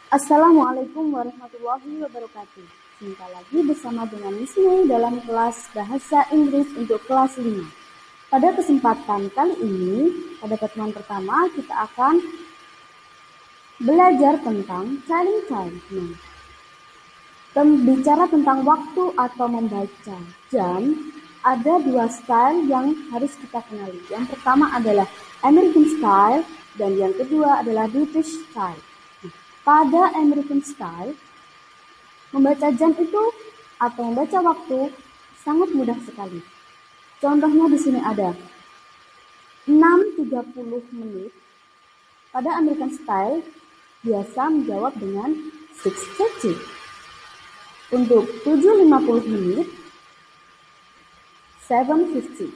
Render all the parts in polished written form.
Assalamualaikum warahmatullahi wabarakatuh. Jumpa lagi bersama dengan Miss Mei dalam kelas Bahasa Inggris untuk kelas 5. Pada kesempatan kali ini, pada pertemuan pertama kita akan belajar tentang telling time. Bicara tentang waktu atau membaca jam, ada dua style yang harus kita kenali. Yang pertama adalah American style dan yang kedua adalah British style. Pada American style, membaca jam itu atau membaca waktu sangat mudah sekali. Contohnya di sini ada 6.30 menit. Pada American style biasa menjawab dengan 6:30. Untuk 7.50 menit 7:50.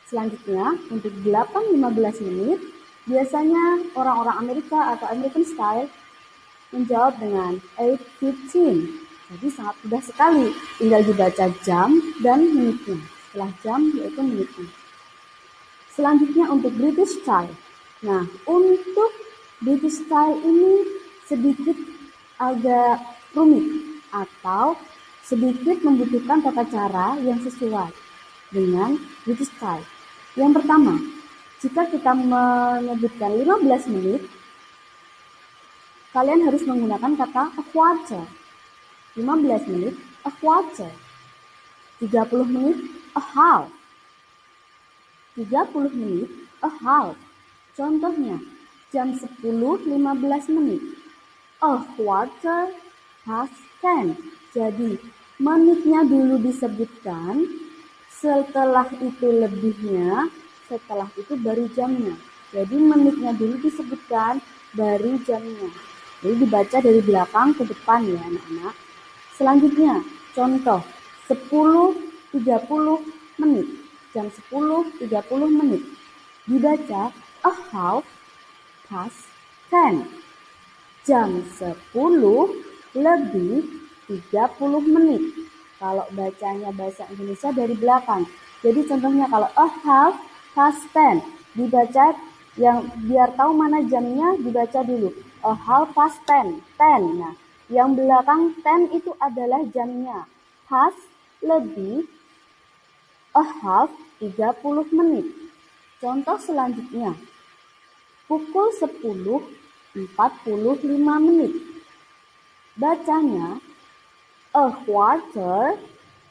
Selanjutnya untuk 8.15 menit biasanya orang-orang Amerika atau American style menjawab dengan 8:15. Jadi sangat mudah sekali, tinggal dibaca jam dan menitnya. Setelah jam yaitu menitnya. Selanjutnya untuk British style. Nah, untuk British style ini sedikit agak rumit atau sedikit membutuhkan tata cara yang sesuai dengan British style. Yang pertama, jika kita menyebutkan 15 menit, kalian harus menggunakan kata a quarter. 15 menit, a quarter. 30 menit, a half. 30 menit, a half. Contohnya, jam 10.15 menit. A quarter past 10. Jadi, menitnya dulu disebutkan, setelah itu lebihnya, setelah itu baru jamnya. Jadi, menitnya dulu disebutkan, baru jamnya. Jadi dibaca dari belakang ke depan ya anak-anak. Selanjutnya, contoh 10.30 menit. Jam 10.30 menit. Dibaca a half past 10. Jam 10 lebih 30 menit. Kalau bacanya bahasa Indonesia dari belakang. Jadi contohnya kalau a half past 10. Dibaca yang biar tahu mana jamnya dibaca dulu. A half past 10. 10. Nah, yang belakang 10 itu adalah jamnya. Past lebih a half 30 menit. Contoh selanjutnya. Pukul 10.45 menit. Bacanya a quarter,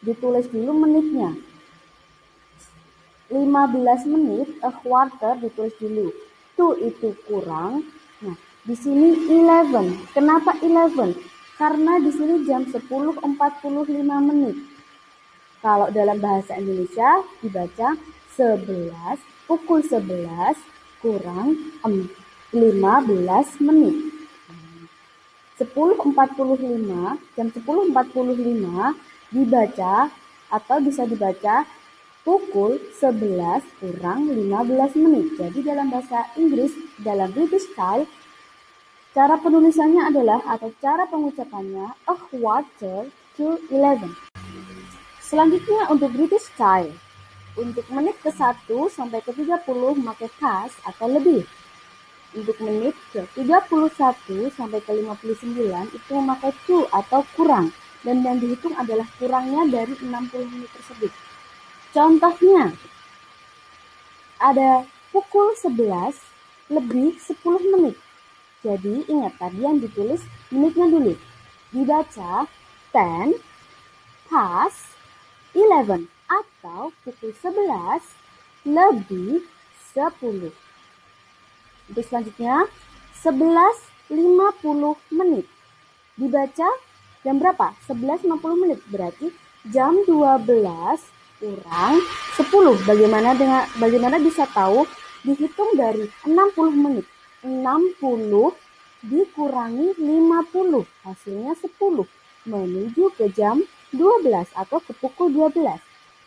ditulis dulu menitnya. 15 menit, a quarter ditulis dulu. 2 itu kurang. Nah, di sini 11. Kenapa 11? Karena di sini jam 10.45 menit. Kalau dalam bahasa Indonesia dibaca 11, pukul 11 kurang 15 menit. 10.45, jam 10.45 dibaca atau bisa dibaca pukul 11 kurang 15 menit. Jadi dalam bahasa Inggris, dalam British style, cara penulisannya adalah atau cara pengucapannya a quarter to 11. Selanjutnya untuk British style. Untuk menit ke-1 sampai ke-30 memakai past atau lebih. Untuk menit ke-31 sampai ke-59 itu memakai to atau kurang. Dan yang dihitung adalah kurangnya dari 60 menit tersebut. Contohnya, ada pukul 11 lebih 10 menit. Jadi ingat tadi yang ditulis menitnya dulu. Dibaca 10 past 11 atau pukul 11 lebih 10. Untuk selanjutnya 11.50 menit. Dibaca jam berapa? 11.50 menit. Berarti jam 12 kurang 10. Bagaimana bisa tahu? Dihitung dari 60 menit. 60 dikurangi 50. Hasilnya 10. Menuju ke jam 12 atau ke pukul 12.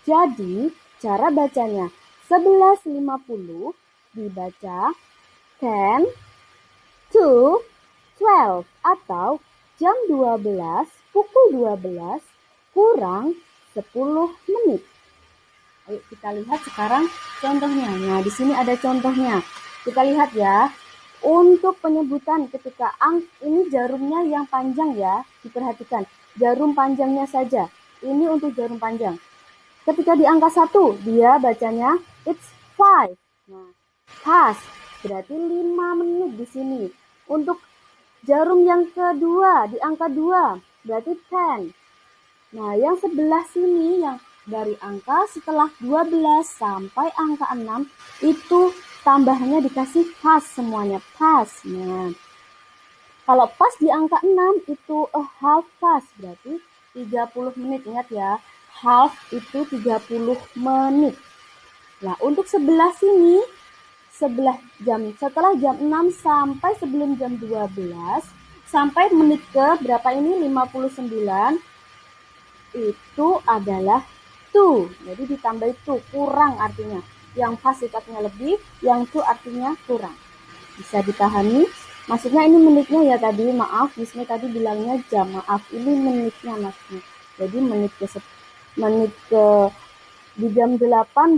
Jadi cara bacanya 11.50 dibaca 10 to 12 atau jam 12 pukul 12 kurang 10 menit. Ayo kita lihat sekarang contohnya. Nah, di sini ada contohnya. Kita lihat ya. Untuk penyebutan ketika ini jarumnya yang panjang ya, diperhatikan. Jarum panjangnya saja. Ini untuk jarum panjang. Ketika di angka 1, dia bacanya it's 5. Nah, pas. Berarti 5 menit di sini. Untuk jarum yang kedua, di angka 2, berarti 10. Nah, yang sebelah sini, yang dari angka setelah 12 sampai angka 6, itu tambahnya dikasih pas semuanya, pas. Nah, kalau pas di angka 6 itu a half pas, berarti 30 menit. Ingat ya, half itu 30 menit. Nah, untuk sebelah sini, sebelah jam, setelah jam 6 sampai sebelum jam 12, sampai menit ke berapa ini, 59, itu adalah tu. Jadi ditambah itu, kurang artinya. Yang pas sikapnya lebih, yang tu artinya kurang. Bisa dipahami? Maksudnya ini menitnya ya tadi, maaf, di sini tadi bilangnya jam, maaf, ini menitnya maksudnya. Jadi menit ke di jam 8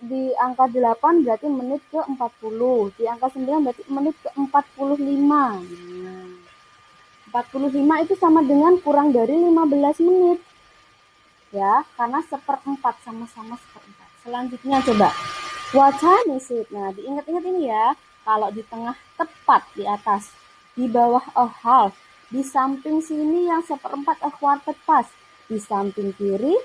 di angka 8 berarti menit ke 40. Di angka 9 berarti menit ke 45. Nah, 45 itu sama dengan kurang dari 15 menit. Ya, karena seperempat, sama-sama seperempat. Selanjutnya coba, what time is it? Nah, diingat-ingat ini ya. Kalau di tengah tepat di atas, di bawah a half, di samping sini yang seperempat a quarter past, di samping kiri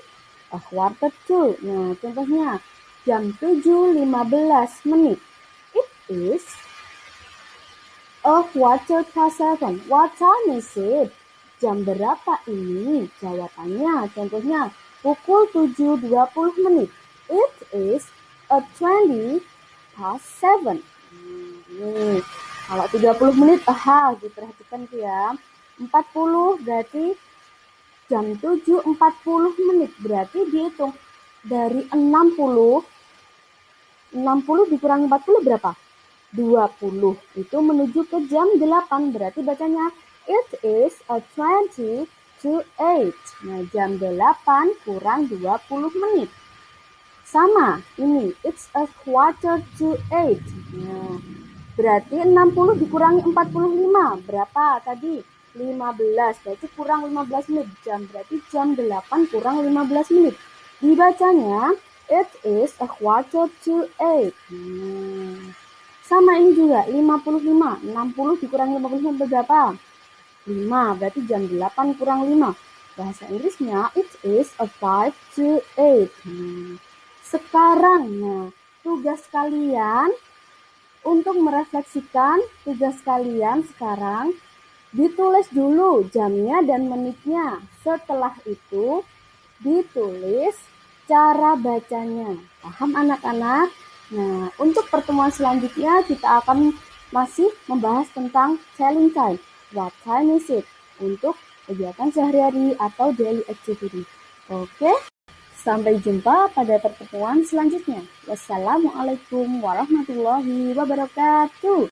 a quarter to. Nah, contohnya jam 7.15 menit. It is a quarter past 7. What time is it? Jam berapa ini? Jawabannya, contohnya pukul 7.20 menit. It is a 20 past 7. Kalau 30 menit, diperhatikan tuh ya. 40 berarti jam 7.40 menit. Berarti dihitung dari 60 dikurangi 40 berapa? 20. Itu menuju ke jam 8. Berarti bacanya it is a 20 to 8. Nah, jam 8 kurang 20 menit. Sama, ini it's a quarter to 8. Nah, berarti 60 dikurangi 45. Berapa tadi? 15. Berarti kurang 15 menit. Berarti jam 8 kurang 15 menit. Dibacanya it is a quarter to 8. Sama ini juga 55. 60 dikurangi 55 berapa? 5. Berarti jam 8 kurang 5. Bahasa Inggrisnya it is a 5 to 8. Sekarang, tugas kalian untuk merefleksikan tugas kalian sekarang, ditulis dulu jamnya dan menitnya. Setelah itu, ditulis cara bacanya. Paham anak-anak? Nah, untuk pertemuan selanjutnya kita akan masih membahas tentang telling time. What time is it? Untuk kegiatan sehari-hari atau daily activity. Oke? Sampai jumpa pada pertemuan selanjutnya. Wassalamualaikum warahmatullahi wabarakatuh.